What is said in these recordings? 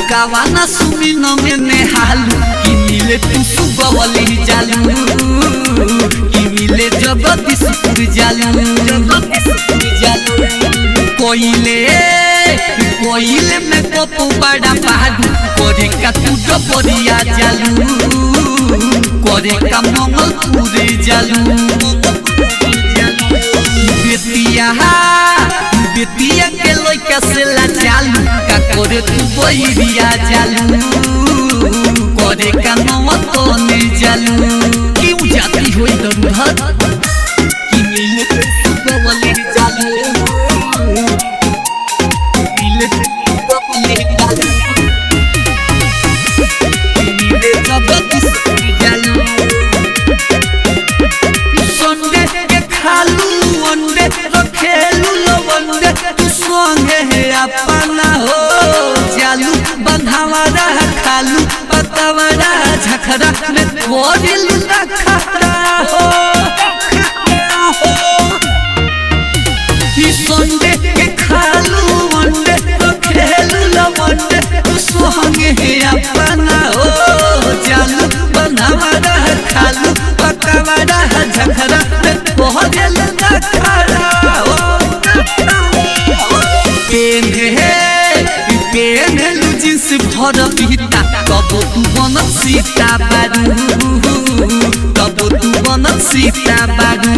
कावाना सुमिन में नेहालू कि मिले तू सुगवली जालू कि मिले जगदीशपुर जालू कोइले में कपू बड़ा पहाड़ू करे का तू डबरिया जालू करे का मंगलपुर जालू बेतिया के लइका से ला चालू का करे तू बइरिया जालू करे का नवतो ने जालू क्यों जाती होई दरुधर कि मिले तू सुगवली जालू मिले तू सुगवली जालू मिले जगदीशपुर जालू संडे के खालू वनडे रखेलू लवंडे तू संगे है अपना हो जालू बंधावरा खालू पतावरा झखरा में कोडिलू रखरा हो संडे के खालू वनडे रखेलू लवंडे तू संगे है अपना हो जालू बंधावरा खालू पतावरा झखरा में कोडिलू रखरा हो पेनलू जिस भर पीता कब तू बन सीता बारू कब तू बन सीता बारू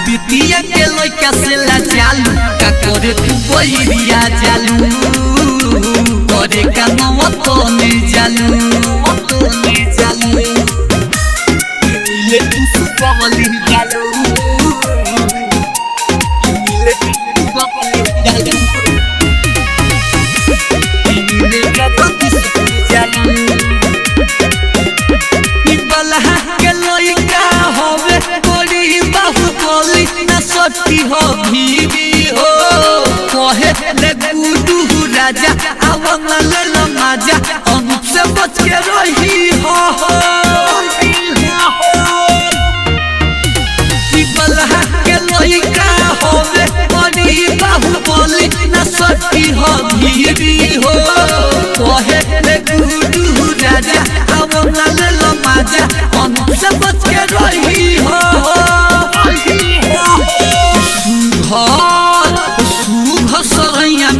बेतिया के लइका से ला चालू का करे तू बइरिया जालू करे का नवतो ने जालू मिले तू सुगवली जालू हो भीवी हो कहे ले गुडू राजा आवंगल लमाजा अनुप से बच के रही हो बलहा के लइका होवे बड़ी बाहुबली न सती हो भीवी हो कहे ले गुडू राजा आवंगल लमाजा अनुप से बच के रही हो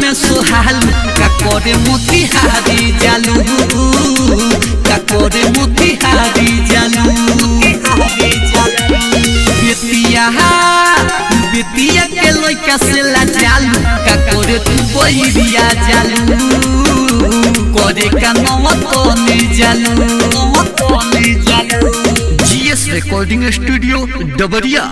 में सुहालू का करे मोतिहारी जालू का करे मोतिहारी जालू बेतिया के लइका से ला जालू का करे तू बइरिया जालू करे का नवतो ने जालू GS रिकॉर्डिंग स्टूडियो डबरिया।